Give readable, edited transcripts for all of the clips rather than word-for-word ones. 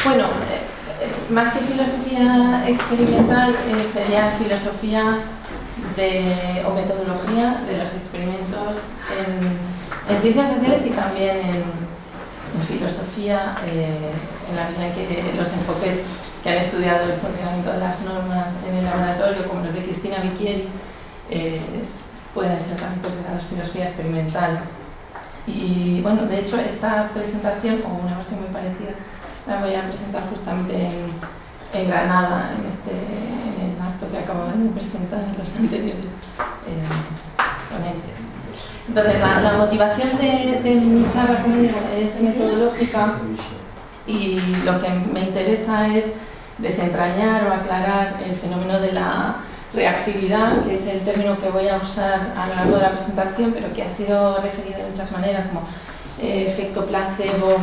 Bueno, más que filosofía experimental, sería filosofía o metodología de los experimentos en ciencias sociales y también en filosofía, en la medida en que los enfoques que han estudiado el funcionamiento de las normas en el laboratorio, como los de Cristina Bicchieri, pueden ser también considerados filosofía experimental. Y bueno, de hecho esta presentación, o una versión muy parecida, la voy a presentar justamente en Granada, en el acto que acababan de presentar los anteriores ponentes. Entonces, la motivación de mi charla, como digo, es metodológica, y lo que me interesa es desentrañar o aclarar el fenómeno de la reactividad, que es el término que voy a usar a lo largo de la presentación, pero que ha sido referido de muchas maneras, como efecto placebo,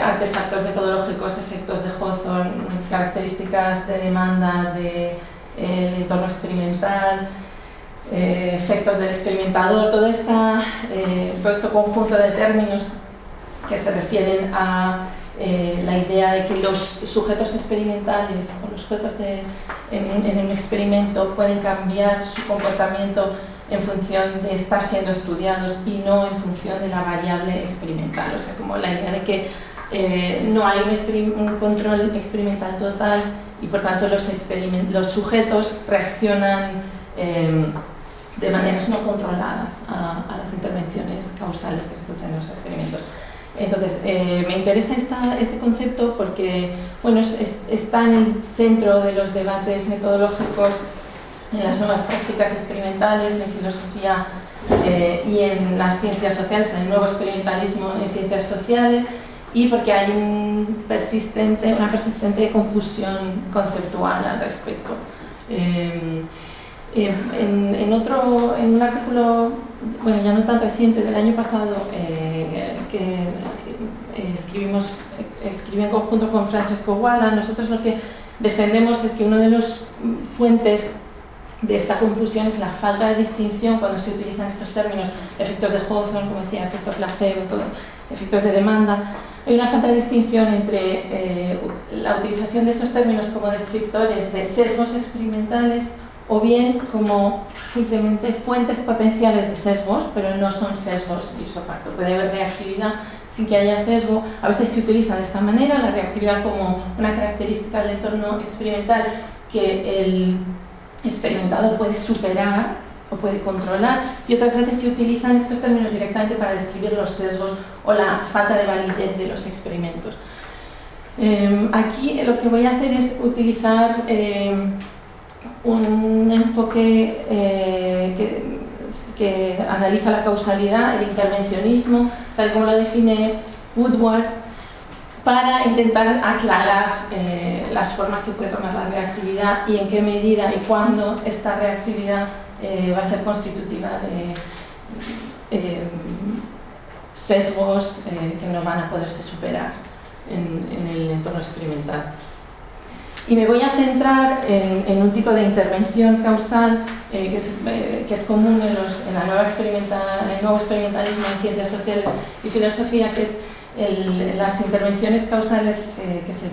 artefactos metodológicos, efectos de Hawthorne, características de demanda del entorno experimental, efectos del experimentador, todo este conjunto de términos que se refieren a la idea de que los sujetos experimentales o los sujetos en un experimento pueden cambiar su comportamiento en función de estar siendo estudiados y no en función de la variable experimental. O sea, como la idea de que no hay un control experimental total y por tanto los sujetos reaccionan de maneras no controladas a las intervenciones causales que se producen en los experimentos. Entonces, me interesa este concepto porque bueno, está en el centro de los debates metodológicos en las nuevas prácticas experimentales, en filosofía y en las ciencias sociales, en el nuevo experimentalismo en ciencias sociales, y porque hay una persistente confusión conceptual al respecto. En un artículo, bueno, ya no tan reciente, del año pasado, que escribí en conjunto con Francesco Guala, nosotros lo que defendemos es que una de las fuentes de esta confusión es la falta de distinción cuando se utilizan estos términos, efectos de Hawthorne, como decía, efectos placebo, efectos de demanda. Hay una falta de distinción entre la utilización de esos términos como descriptores de sesgos experimentales o bien como simplemente fuentes potenciales de sesgos, pero no son sesgos ipso facto. Puede haber reactividad sin que haya sesgo. A veces se utiliza de esta manera la reactividad como una característica del entorno experimental que el experimentador puede superar o puede controlar, y otras veces se utilizan estos términos directamente para describir los sesgos o la falta de validez de los experimentos. Aquí lo que voy a hacer es utilizar un enfoque que analiza la causalidad, el intervencionismo, tal como lo define Woodward, para intentar aclarar las formas que puede tomar la reactividad y en qué medida y cuándo esta reactividad va a ser constitutiva de sesgos que no van a poderse superar en el entorno experimental. Y me voy a centrar en un tipo de intervención causal que es común en el nuevo experimentalismo en ciencias sociales y filosofía, que es las intervenciones causales que se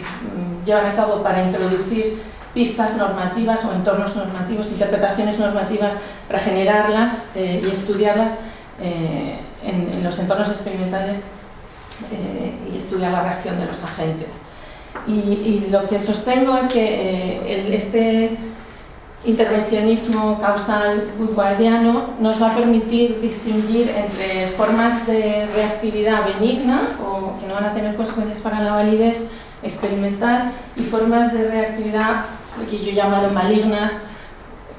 llevan a cabo para introducir pistas normativas o entornos normativos, interpretaciones normativas, para generarlas y estudiarlas en los entornos experimentales y estudiar la reacción de los agentes. Y lo que sostengo es que este intervencionismo causal woodwardiano nos va a permitir distinguir entre formas de reactividad benigna o que no van a tener consecuencias para la validez experimental y formas de reactividad que yo he llamado malignas,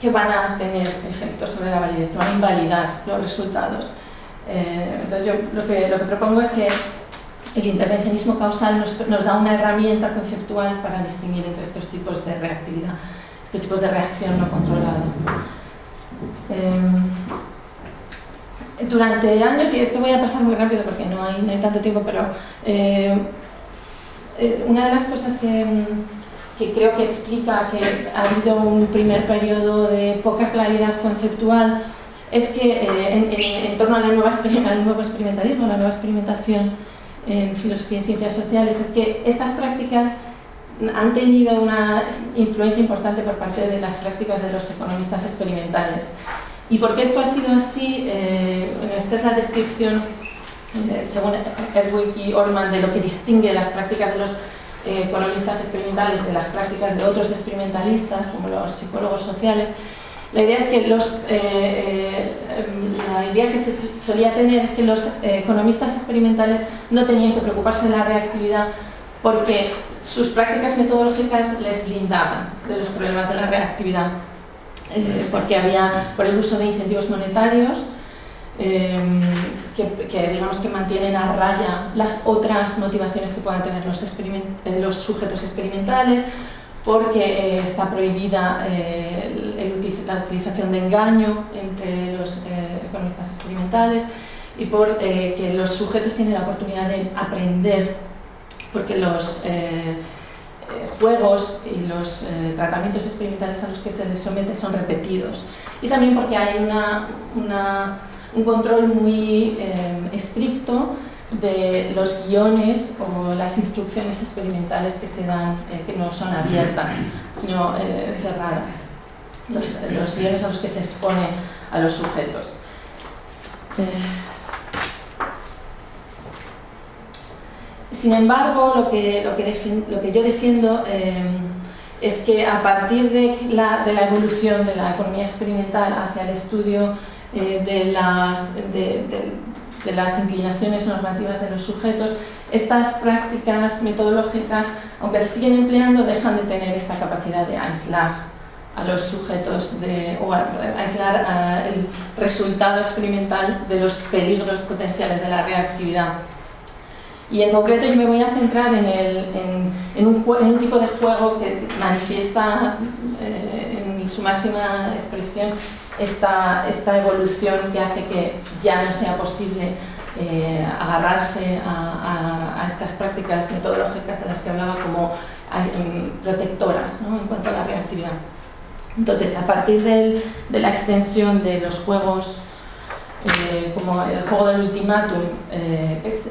que van a tener efectos sobre la validez, que van a invalidar los resultados. Entonces yo lo que propongo es que el intervencionismo causal nos da una herramienta conceptual para distinguir entre estos tipos de reactividad, estos tipos de reacción no controlada. Durante años, y esto voy a pasar muy rápido porque no hay tanto tiempo, pero una de las cosas que creo que explica que ha habido un primer periodo de poca claridad conceptual es que en torno al nuevo experimentalismo, a la nueva experimentación, en filosofía y ciencias sociales, es que estas prácticas han tenido una influencia importante por parte de las prácticas de los economistas experimentales. ¿Y por qué esto ha sido así? Bueno, esta es la descripción, según Erdwig y Orman, de lo que distingue las prácticas de los economistas experimentales de las prácticas de otros experimentalistas, como los psicólogos sociales. La idea es que la idea que se solía tener es que los economistas experimentales no tenían que preocuparse de la reactividad porque sus prácticas metodológicas les blindaban de los problemas de la reactividad, porque había, por el uso de incentivos monetarios, que digamos que mantienen a raya las otras motivaciones que puedan tener los sujetos experimentales, porque está prohibida la utilización de engaño entre los economistas experimentales y porque los sujetos tienen la oportunidad de aprender, porque los juegos y los tratamientos experimentales a los que se les somete son repetidos, y también porque hay un control muy estricto de los guiones o las instrucciones experimentales que se dan, que no son abiertas, sino cerradas, los guiones a los que se expone a los sujetos. Sin embargo, lo que yo defiendo es que a partir de la evolución de la economía experimental hacia el estudio de las inclinaciones normativas de los sujetos, estas prácticas metodológicas, aunque se siguen empleando, dejan de tener esta capacidad de aislar a los sujetos o aislar el resultado experimental de los peligros potenciales de la reactividad. Y en concreto yo me voy a centrar en un tipo de juego que manifiesta en su máxima expresión esta evolución que hace que ya no sea posible agarrarse a estas prácticas metodológicas de las que hablaba como protectoras, ¿no?, en cuanto a la reactividad. Entonces, a partir de la extensión de los juegos, como el juego del ultimátum, que es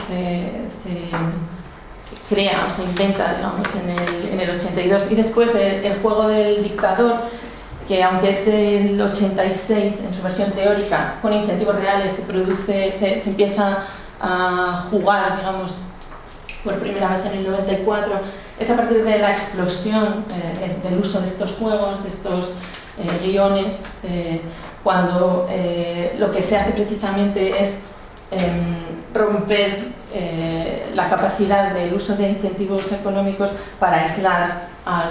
que se crea o se inventa, digamos, en el 82, y después del juego del dictador, que aunque es del 86 en su versión teórica, con incentivos reales se empieza a jugar, digamos, por primera vez en el 94, es a partir de la explosión del uso de estos juegos, de estos guiones, cuando lo que se hace precisamente es romper la capacidad del uso de incentivos económicos para aislar a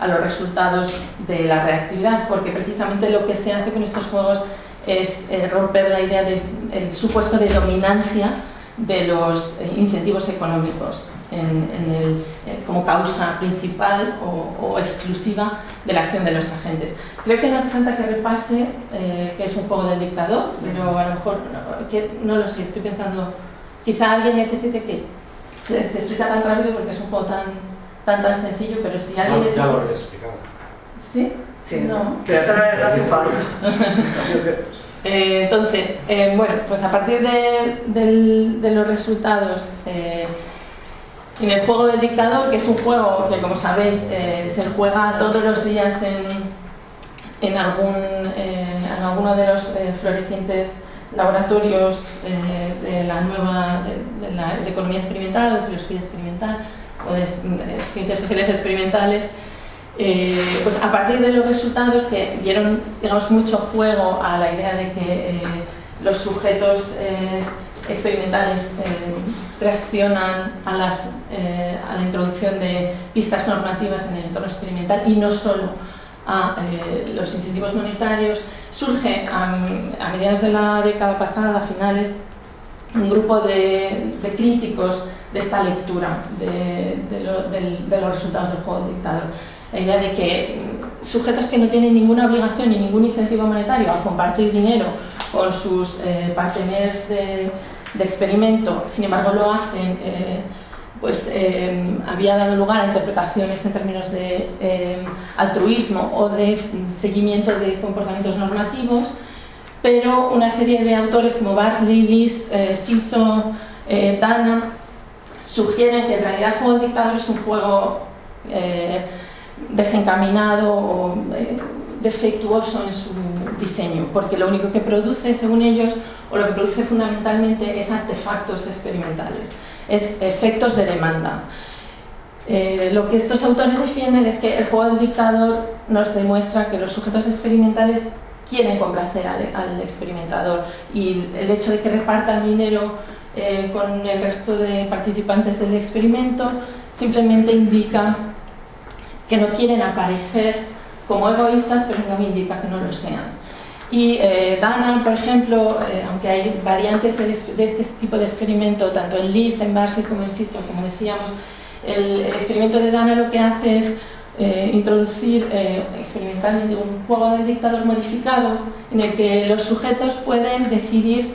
los resultados de la reactividad, porque precisamente lo que se hace con estos juegos es romper la idea del supuesto de dominancia de los incentivos económicos como causa principal o exclusiva de la acción de los agentes. Creo que no hace falta que repase que es un juego del dictador, pero a lo mejor no lo sé, estoy pensando, quizá alguien necesite que se explica tan rápido porque es un juego tan sencillo, pero si alguien necesita... Ya lo he explicado. ¿Sí? Sí, no. Pero otra vez hace falta. Entonces, bueno, pues a partir de los resultados en el juego del dictador, que es un juego que, como sabéis, se juega todos los días en alguno de los florecientes laboratorios de la economía experimental, o de filosofía experimental, o de ciencias sociales experimentales, pues a partir de los resultados que dieron, digamos, mucho juego a la idea de que los sujetos experimentales reaccionan a la introducción de pistas normativas en el entorno experimental y no solo a los incentivos monetarios, surge a mediados de la década pasada, a finales, un grupo de críticos de esta lectura de los resultados del juego del dictador. La idea de que sujetos que no tienen ninguna obligación ni ningún incentivo monetario a compartir dinero con sus parteneres de experimento, sin embargo lo hacen, había dado lugar a interpretaciones en términos de altruismo o de seguimiento de comportamientos normativos, pero una serie de autores como Bartley, List, Siso, Dana, sugieren que en realidad el juego del dictador es un juego desencaminado o defectuoso en su diseño, porque lo único que produce, según ellos, o lo que produce fundamentalmente es artefactos experimentales, es efectos de demanda. Lo que estos autores defienden es que el juego del dictador nos demuestra que los sujetos experimentales quieren complacer al experimentador, y el hecho de que repartan dinero con el resto de participantes del experimento simplemente indica que no quieren aparecer como egoístas, pero no indica que no lo sean. Y Dana, por ejemplo, aunque hay variantes de este tipo de experimento, tanto en List, en Barsi como en Siso, como decíamos, el experimento de Dana lo que hace es introducir experimentalmente un juego del dictador modificado en el que los sujetos pueden decidir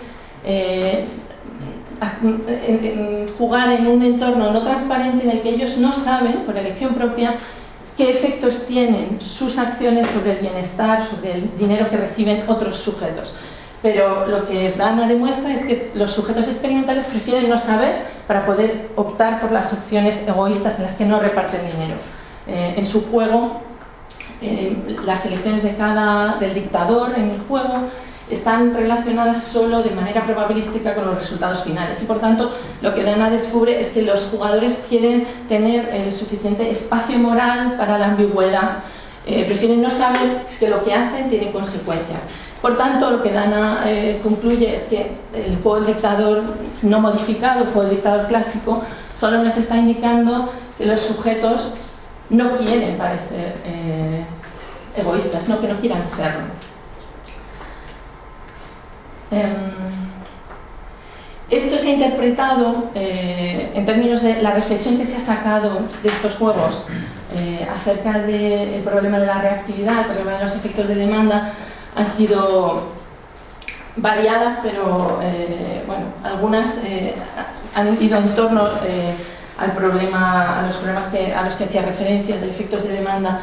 jugar en un entorno no transparente en el que ellos no saben, por elección propia, qué efectos tienen sus acciones sobre el bienestar, sobre el dinero que reciben otros sujetos. Pero lo que Dana demuestra es que los sujetos experimentales prefieren no saber para poder optar por las opciones egoístas en las que no reparten dinero. En su juego, las elecciones del dictador en el juego están relacionadas solo de manera probabilística con los resultados finales, y por tanto lo que Dana descubre es que los jugadores quieren tener el suficiente espacio moral para la ambigüedad, prefieren no saber que lo que hacen tiene consecuencias. Por tanto, lo que Dana concluye es que el juego del dictador no modificado, el juego del dictador clásico, solo nos está indicando que los sujetos no quieren parecer egoístas, que no quieran serlo. Esto se ha interpretado en términos de la reflexión que se ha sacado de estos juegos acerca del problema de la reactividad, el problema de los efectos de demanda, han sido variadas, pero bueno, algunas han ido en torno al problema, a los problemas a los que hacía referencia de efectos de demanda.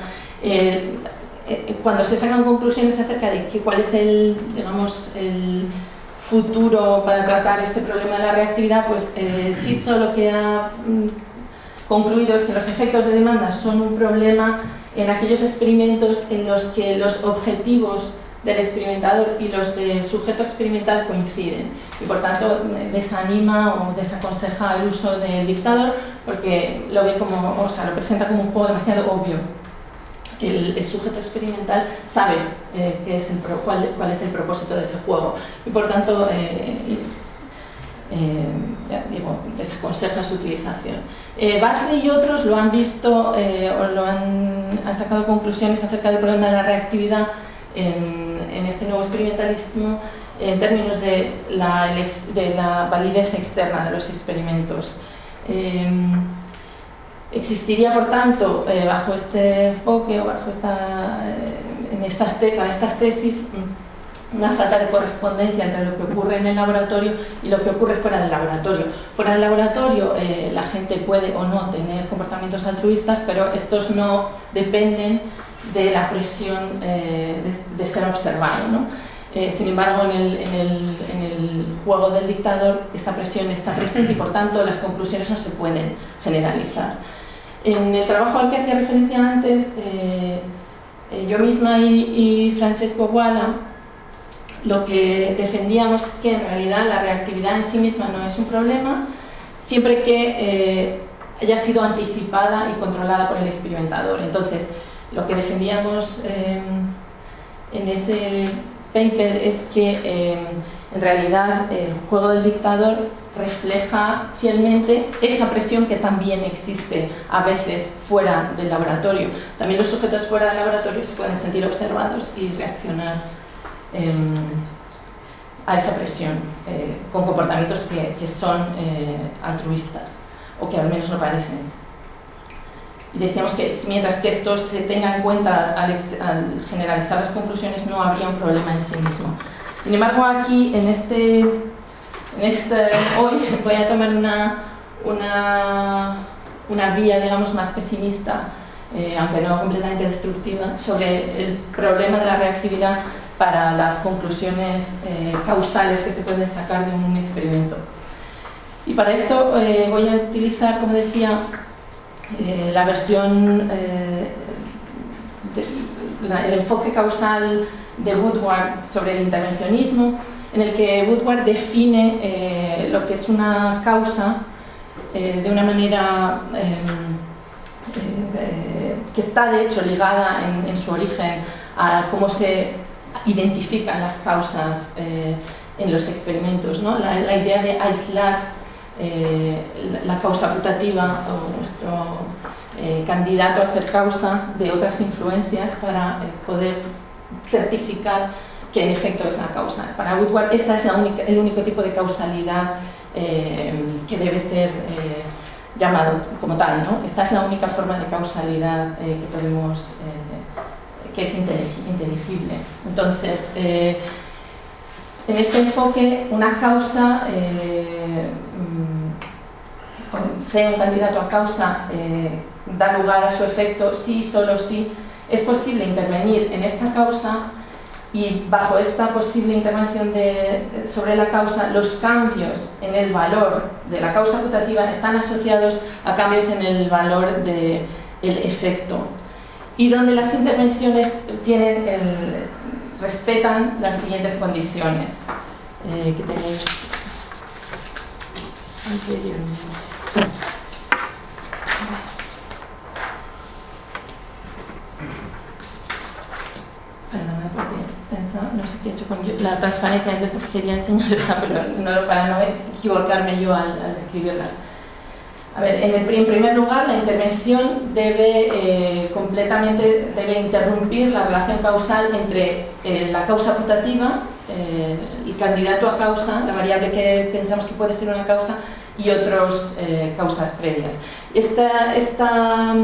Cuando se sacan conclusiones acerca de cuál es el futuro para tratar este problema de la reactividad, pues Sitso lo que ha concluido es que los efectos de demanda son un problema en aquellos experimentos en los que los objetivos del experimentador y los del sujeto experimental coinciden, y por tanto desanima o desaconseja el uso del dictador porque lo ve como, lo presenta como un juego demasiado obvio. El sujeto experimental sabe cuál es el propósito de ese juego, y por tanto desaconseja su utilización. Barsley y otros lo han visto o han sacado conclusiones acerca del problema de la reactividad en este nuevo experimentalismo en términos de la validez externa de los experimentos. Existiría, por tanto, bajo este enfoque o bajo para estas tesis, una falta de correspondencia entre lo que ocurre en el laboratorio y lo que ocurre fuera del laboratorio. Fuera del laboratorio la gente puede o no tener comportamientos altruistas, pero estos no dependen de la presión de ser observado, ¿no? Sin embargo, en el juego del dictador esta presión está presente y por tanto las conclusiones no se pueden generalizar. En el trabajo al que hacía referencia antes, yo misma y Francesco Guala, lo que defendíamos es que en realidad la reactividad en sí misma no es un problema, siempre que haya sido anticipada y controlada por el experimentador. Entonces, lo que defendíamos en ese paper es que en realidad el juego del dictador refleja fielmente esa presión que también existe a veces fuera del laboratorio. También los sujetos fuera del laboratorio se pueden sentir observados y reaccionar a esa presión con comportamientos que son altruistas, o que al menos lo parecen. Y decíamos que mientras que esto se tenga en cuenta al generalizar las conclusiones, no habría un problema en sí mismo. Sin embargo, aquí hoy voy a tomar una vía, digamos, más pesimista, aunque no completamente destructiva, sobre el problema de la reactividad para las conclusiones causales que se pueden sacar de un experimento. Y para esto voy a utilizar, como decía, la versión, el enfoque causal de Woodward sobre el intervencionismo, en el que Woodward define lo que es una causa de una manera que está de hecho ligada en su origen a cómo se identifican las causas en los experimentos, ¿no? La idea de aislar la causa putativa o nuestro candidato a ser causa de otras influencias para poder certificar que en efecto es la causa. Para Woodward esta es el único tipo de causalidad que debe ser llamado como tal, ¿no? Esta es la única forma de causalidad que podemos, que es inteligible. Entonces, en este enfoque, una causa, sea un candidato a causa, da lugar a su efecto si, solo si es posible intervenir en esta causa, y bajo esta posible intervención sobre la causa, los cambios en el valor de la causa putativa están asociados a cambios en el valor del efecto, y donde las intervenciones respetan las siguientes condiciones que tenéis anteriormente. Perdona, porque no sé qué he hecho con la transparencia, entonces quería enseñar esta, pero no, para no equivocarme yo al escribirlas. A ver, en primer lugar, la intervención debe interrumpir la relación causal entre la causa putativa, el candidato a causa, la variable que pensamos que puede ser una causa, y otras causas previas. Esta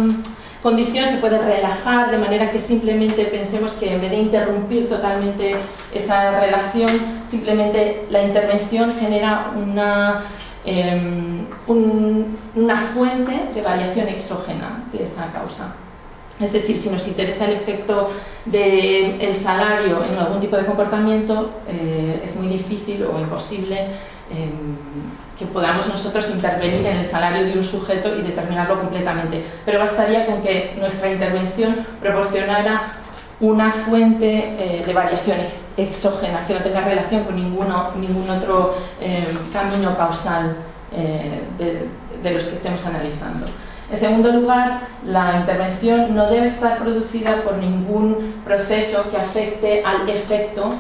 condición se puede relajar de manera que simplemente pensemos que en vez de interrumpir totalmente esa relación, simplemente la intervención genera una fuente de variación exógena de esa causa. Es decir, si nos interesa el efecto del salario en algún tipo de comportamiento, es muy difícil o imposible que podamos nosotros intervenir en el salario de un sujeto y determinarlo completamente, pero bastaría con que nuestra intervención proporcionara una fuente de variación exógena que no tenga relación con ningún otro camino causal de los que estemos analizando. En segundo lugar, la intervención no debe estar producida por ningún proceso que afecte al efecto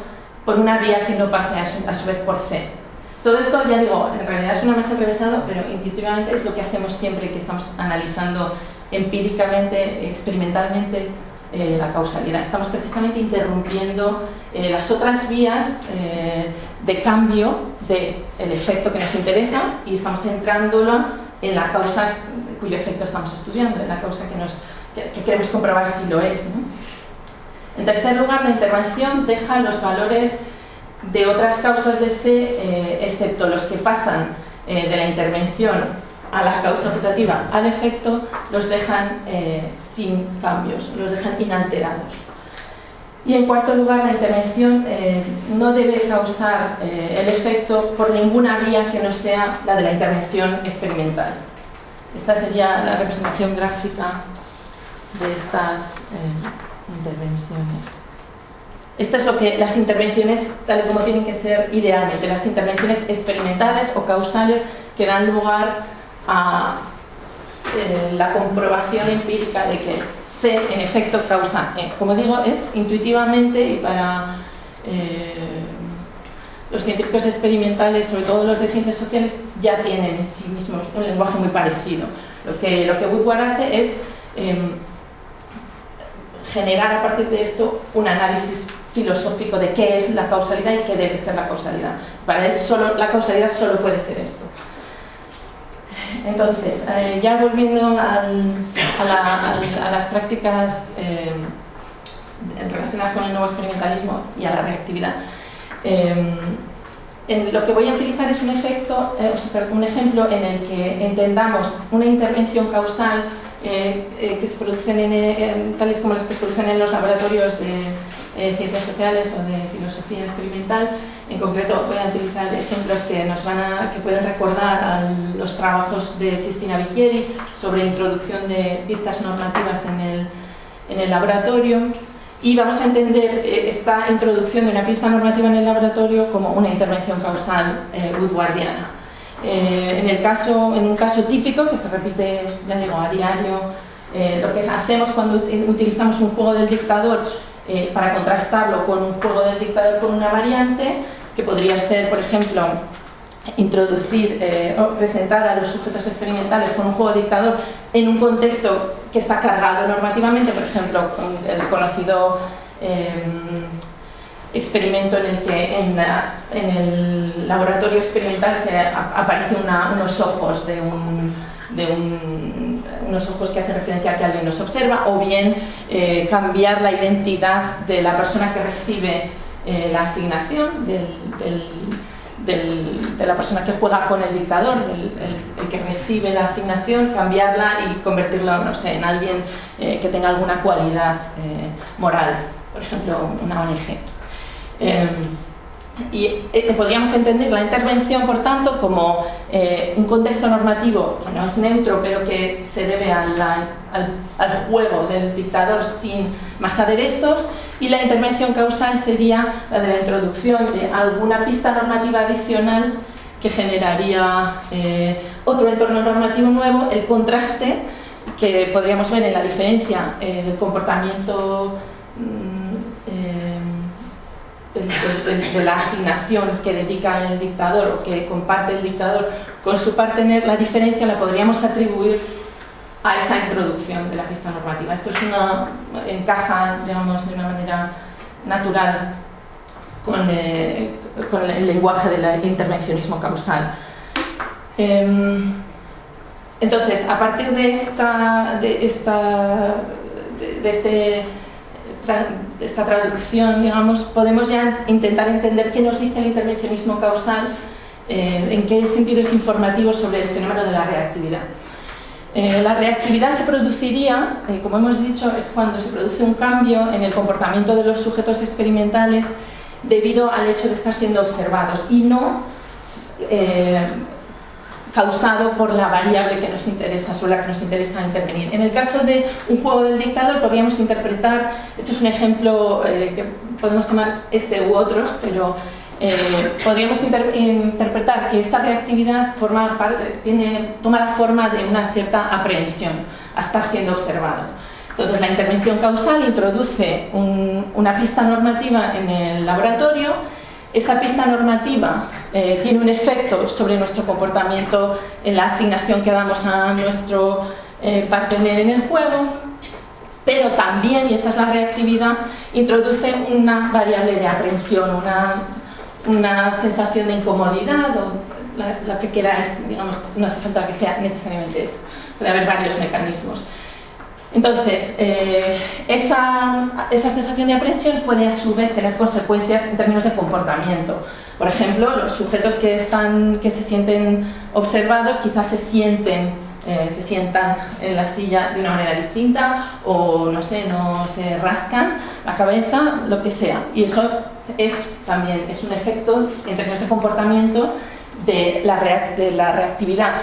por una vía que no pase a su vez por C. Todo esto, ya digo, en realidad suena más enrevesado, pero intuitivamente es lo que hacemos siempre que estamos analizando empíricamente, experimentalmente la causalidad. Estamos precisamente interrumpiendo las otras vías de cambio del efecto que nos interesa y estamos centrándolo en la causa cuyo efecto estamos estudiando, en la causa que queremos comprobar si lo es, ¿no? En tercer lugar, la intervención deja los valores de otras causas de C, excepto los que pasan de la intervención a la causa putativa al efecto, los dejan sin cambios, los dejan inalterados. Y en cuarto lugar, la intervención no debe causar el efecto por ninguna vía que no sea la de la intervención experimental. Esta sería la representación gráfica de estas intervenciones. Esto es lo que las intervenciones, tal y como tienen que ser idealmente, las intervenciones experimentales o causales que dan lugar a la comprobación empírica de que C en efecto causa E. Como digo, es intuitivamente, y para los científicos experimentales, sobre todo los de ciencias sociales, ya tienen en sí mismos un lenguaje muy parecido. Lo que Woodward hace es generar a partir de esto un análisis filosófico de qué es la causalidad y qué debe ser la causalidad. Para él la causalidad solo puede ser esto. Entonces, ya volviendo a las prácticas relacionadas con el nuevo experimentalismo y a la reactividad, lo que voy a utilizar es un ejemplo en el que entendamos una intervención causal que se producen tales como las que se producen en los laboratorios de ciencias sociales o de filosofía experimental, En concreto voy a utilizar ejemplos que pueden recordar a los trabajos de Cristina Bicchieri sobre introducción de pistas normativas en el laboratorio, y vamos a entender esta introducción de una pista normativa en el laboratorio como una intervención causal woodwardiana. En un caso típico que se repite, ya digo, a diario, lo que hacemos cuando utilizamos un juego del dictador para contrastarlo con un juego del dictador con una variante, que podría ser, por ejemplo, introducir o presentar a los sujetos experimentales con un juego dictador en un contexto que está cargado normativamente, por ejemplo, el conocido experimento en el que en el laboratorio experimental aparecen unos ojos unos ojos que hacen referencia a que alguien nos observa, o bien cambiar la identidad de la persona que recibe la asignación de la persona que juega con el dictador, el que recibe la asignación, cambiarla y convertirlo, no sé, en alguien que tenga alguna cualidad moral, por ejemplo, una ONG. Podríamos entender la intervención, por tanto, como un contexto normativo que no es neutro, pero que se debe al juego del dictador sin más aderezos, y la intervención causal sería la de la introducción de alguna pista normativa adicional que generaría otro entorno normativo nuevo, el contraste que podríamos ver en la diferencia del comportamiento de la asignación que dedica el dictador o que comparte el dictador con su partener. La diferencia la podríamos atribuir a esa introducción de la pista normativa. Esto encaja, digamos, de una manera natural con el lenguaje del intervencionismo causal. Entonces, a partir de esta traducción, digamos, podemos ya intentar entender qué nos dice el intervencionismo causal, en qué sentido es informativo sobre el fenómeno de la reactividad. La reactividad se produciría, como hemos dicho, es cuando se produce un cambio en el comportamiento de los sujetos experimentales debido al hecho de estar siendo observados y no causado por la variable que nos interesa, sobre la que nos interesa intervenir. En el caso de un juego del dictador podríamos interpretar, esto es un ejemplo que podemos tomar este u otros, pero podríamos interpretar que esta reactividad toma la forma de una cierta aprehensión a estar siendo observado. Entonces, la intervención causal introduce una pista normativa en el laboratorio. Esta pista normativa tiene un efecto sobre nuestro comportamiento en la asignación que damos a nuestro partener en el juego, pero también, y esta es la reactividad, introduce una variable de aprehensión, una sensación de incomodidad, o lo que queráis, digamos, no hace falta que sea necesariamente eso, puede haber varios mecanismos. Entonces, esa sensación de aprehensión puede a su vez tener consecuencias en términos de comportamiento. Por ejemplo, los sujetos que se sienten observados quizás se sientan en la silla de una manera distinta, o no sé, no se rascan la cabeza, lo que sea. Y eso también es un efecto en términos de comportamiento de la reactividad.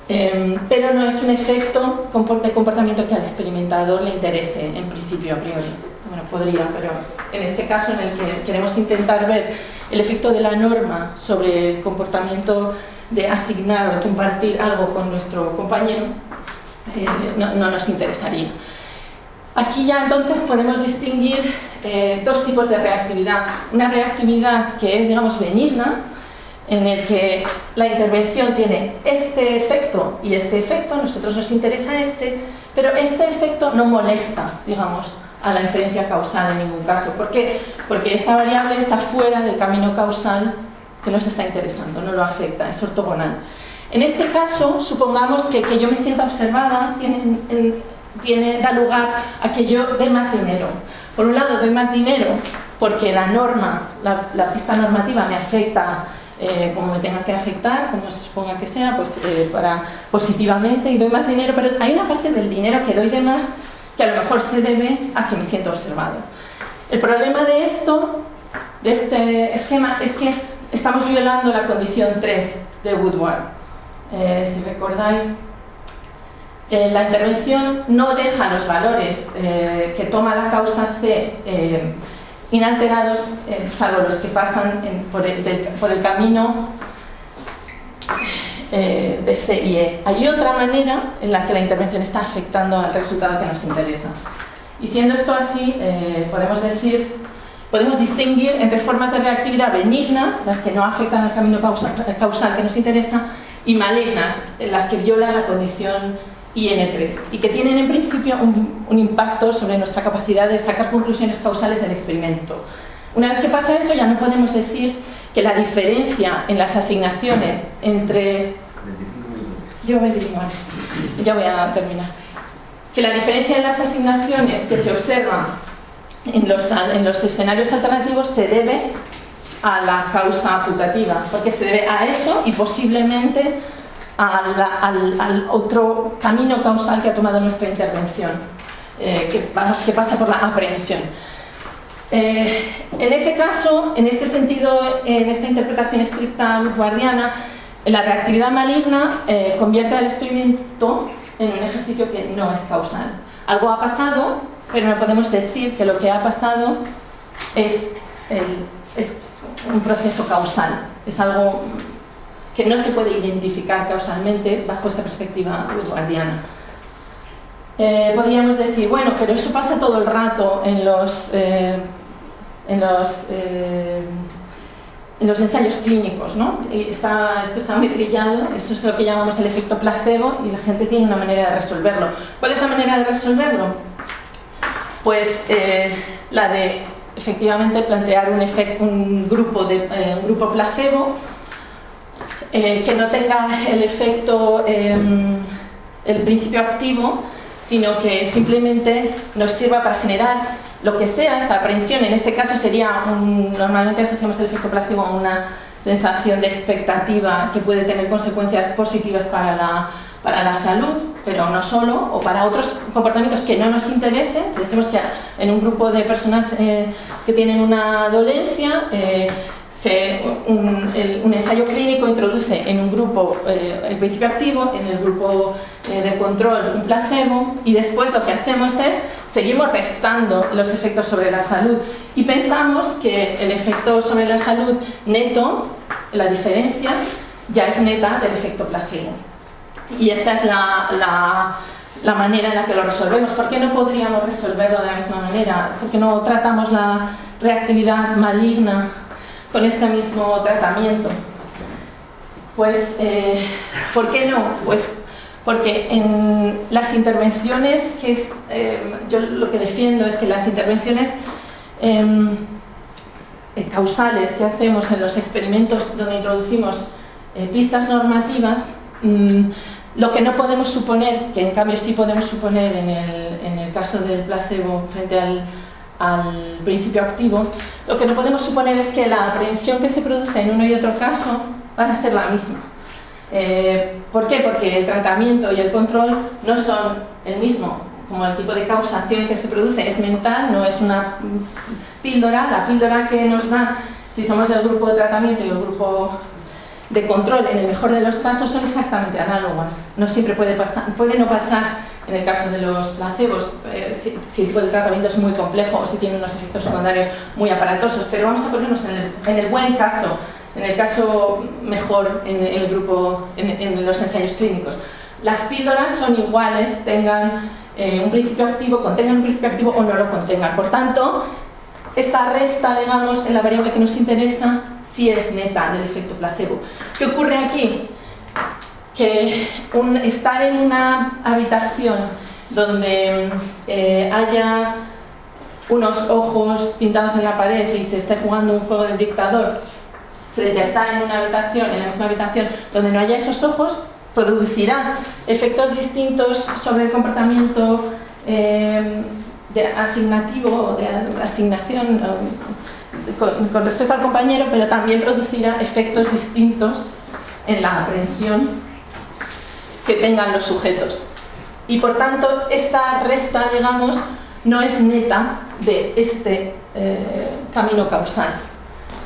Pero no es un efecto de comportamiento que al experimentador le interese en principio, a priori. Bueno, podría, pero en este caso en el que queremos intentar ver el efecto de la norma sobre el comportamiento de asignar o de compartir algo con nuestro compañero, no nos interesaría. Aquí ya entonces podemos distinguir dos tipos de reactividad. Una reactividad que es, digamos, benigna, en el que la intervención tiene este efecto y este efecto, a nosotros nos interesa pero este efecto no molesta, digamos, a la inferencia causal en ningún caso. ¿Por qué? Porque esta variable está da del camino causal que nos está interesando, no lo afecta, es ortogonal. En este caso, supongamos que yo me sienta observada da lugar a que yo dé más dinero. Por un lado, doy más dinero porque la norma, la pista normativa me afecta como me tenga que afectar, como se suponga que sea, pues positivamente, y doy más dinero, pero hay una parte del dinero que doy de más que a lo mejor se debe a que me siento observado. El problema de esto de este esquema es que estamos violando la condición 3 de Woodward. Si recordáis, la intervención no deja los valores que toma la causa C inalterados, salvo los que pasan por el camino de C y E. Hay otra manera en la que la intervención está afectando al resultado que nos interesa. Y siendo esto así, podemos distinguir entre formas de reactividad benignas, las que no afectan al camino causal que nos interesa, y malignas, las que violan la condición IN3 y que tienen en principio un impacto sobre nuestra capacidad de sacar conclusiones causales del experimento. Una vez que pasa eso, ya no podemos decir que la diferencia en las asignaciones entre... 25 minutos. Yo 25, ya voy a terminar. Que la diferencia en las asignaciones que se observan en los escenarios alternativos se debe a la causa putativa, porque se debe a eso y posiblemente al otro camino causal que ha tomado nuestra intervención, que pasa por la aprehensión. En ese caso, en este sentido, en esta interpretación estricta woodwardiana, la reactividad maligna convierte al experimento en un ejercicio que no es causal. Algo ha pasado, pero no podemos decir que lo que ha pasado es un proceso causal, es algo que no se puede identificar causalmente bajo esta perspectiva woodwardiana. Podríamos decir, bueno, pero eso pasa todo el rato en los ensayos clínicos, ¿no? Esto está muy trillado, eso es lo que llamamos el efecto placebo y la gente tiene una manera de resolverlo. ¿Cuál es la manera de resolverlo? Pues la de efectivamente plantear un grupo placebo que no tenga el efecto, el principio activo, sino que simplemente nos sirva para generar lo que sea esta aprehensión. En este caso sería normalmente asociamos el efecto placebo a una sensación de expectativa que puede tener consecuencias positivas para la salud, pero no solo, o para otros comportamientos que no nos interesen. Pensemos que en un grupo de personas que tienen una dolencia, un ensayo clínico introduce en un grupo el principio activo, en el grupo de control un placebo, y después lo que hacemos es seguimos restando los efectos sobre la salud y pensamos que el efecto sobre la salud neto, la diferencia, ya es neta del efecto placebo. Y esta es la manera en la que lo resolvemos. ¿Por qué no podríamos resolverlo de la misma manera? ¿Por qué no tratamos la reactividad maligna con este mismo tratamiento? Pues, ¿por qué no? Pues porque en las intervenciones yo lo que defiendo es que las intervenciones causales que hacemos en los experimentos donde introducimos pistas normativas, lo que no podemos suponer, que en cambio sí podemos suponer en el caso del placebo frente al principio activo, lo que no podemos suponer es que la aprehensión que se produce en uno y otro caso van a ser la misma. ¿Por qué? Porque el tratamiento y el control no son el mismo. Como el tipo de causación que se produce es mental, no es una píldora. La píldora que nos da, si somos del grupo de tratamiento y el grupo de control, en el mejor de los casos son exactamente análogas. No siempre puede no pasar en el caso de los placebos, si el tipo de tratamiento es muy complejo o si tiene unos efectos secundarios muy aparatosos, pero vamos a ponernos en el buen caso, en el caso mejor en el grupo, en los ensayos clínicos. Las píldoras son iguales, tengan un principio activo, contengan un principio activo o no lo contengan. Por tanto, esta resta, digamos, en la variable que nos interesa, sí es neta del efecto placebo. ¿Qué ocurre aquí? Que estar en una habitación donde haya unos ojos pintados en la pared y se esté jugando un juego del dictador, frente a estar en una habitación, en la misma habitación, donde no haya esos ojos, producirá efectos distintos sobre el comportamiento asignativo, de asignación con respecto al compañero, pero también producirá efectos distintos en la aprehensión que tengan los sujetos. Y por tanto, esta resta, digamos, no es neta de este camino causal.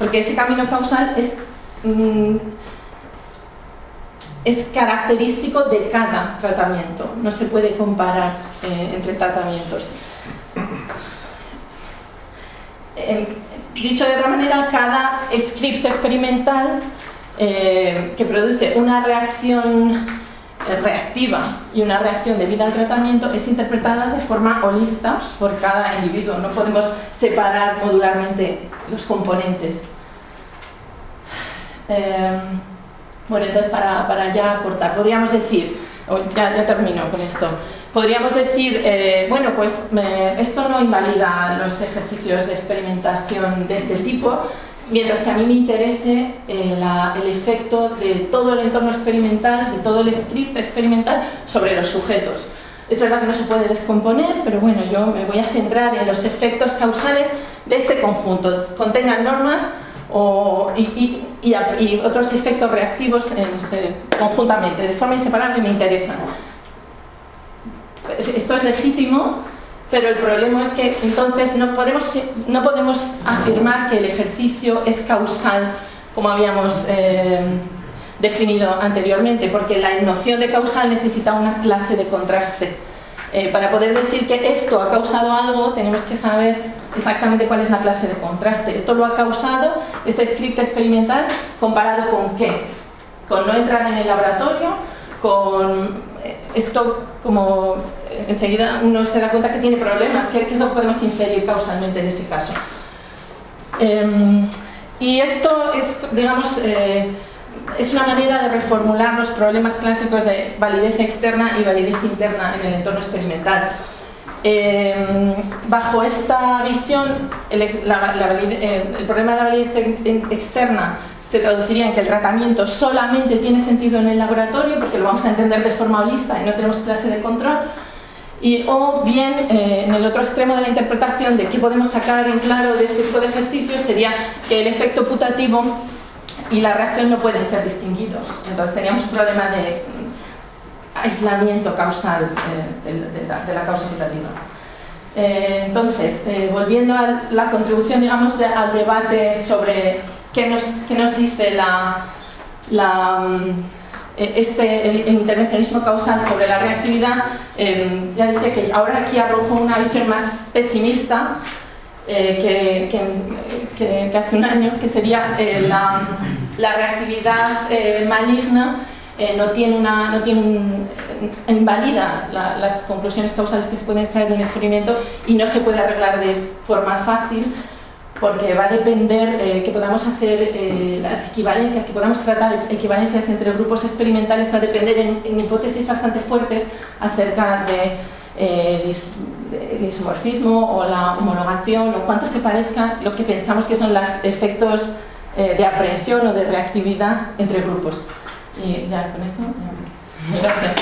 porque ese camino causal es característico de cada tratamiento, no se puede comparar entre tratamientos. Dicho de otra manera, cada script experimental que produce una reacción reactiva y una reacción debida al tratamiento es interpretada de forma holista por cada individuo. No podemos separar modularmente los componentes. Bueno, entonces para ya cortar, podríamos decir, ya termino con esto, podríamos decir, bueno, pues esto no invalida los ejercicios de experimentación de este tipo, mientras que a mí me interese el efecto de todo el entorno experimental, de todo el script experimental sobre los sujetos. Es verdad que no se puede descomponer, pero bueno, yo me voy a centrar en los efectos causales de este conjunto, contengan normas y otros efectos reactivos conjuntamente, de forma inseparable, me interesan. Esto es legítimo, pero el problema es que entonces no podemos afirmar que el ejercicio es causal, como habíamos definido anteriormente, porque la noción de causal necesita una clase de contraste. Para poder decir que esto ha causado algo, tenemos que saber exactamente cuál es la clase de contraste. Esto lo ha causado este script experimental, ¿comparado con qué? Con no entrar en el laboratorio, con esto, como enseguida uno se da cuenta que tiene problemas. ¿Qué es lo que podemos inferir causalmente en ese caso? Y esto es, digamos, es una manera de reformular los problemas clásicos de validez externa y validez interna en el entorno experimental. Bajo esta visión, el problema de la validez externa se traduciría en que el tratamiento solamente tiene sentido en el laboratorio, porque lo vamos a entender de forma holista y no tenemos clase de control, o bien en el otro extremo de la interpretación de qué podemos sacar en claro de este tipo de ejercicios sería que el efecto putativo y la reacción no pueden ser distinguidos. Entonces teníamos un problema de aislamiento causal de la causa putativa. Entonces, volviendo a la contribución, digamos, al debate sobre qué nos dice el intervencionismo causal sobre la reactividad, ya decía que ahora aquí arrojo una visión más pesimista que hace un año, que sería la reactividad maligna invalida las conclusiones causales que se pueden extraer de un experimento y no se puede arreglar de forma fácil, porque va a depender que podamos hacer las equivalencias, que podamos tratar equivalencias entre grupos experimentales, va a depender en hipótesis bastante fuertes acerca del isomorfismo o la homologación, o cuánto se parezca lo que pensamos que son los efectos de aprehensión o de reactividad entre grupos. Y ya con esto, gracias.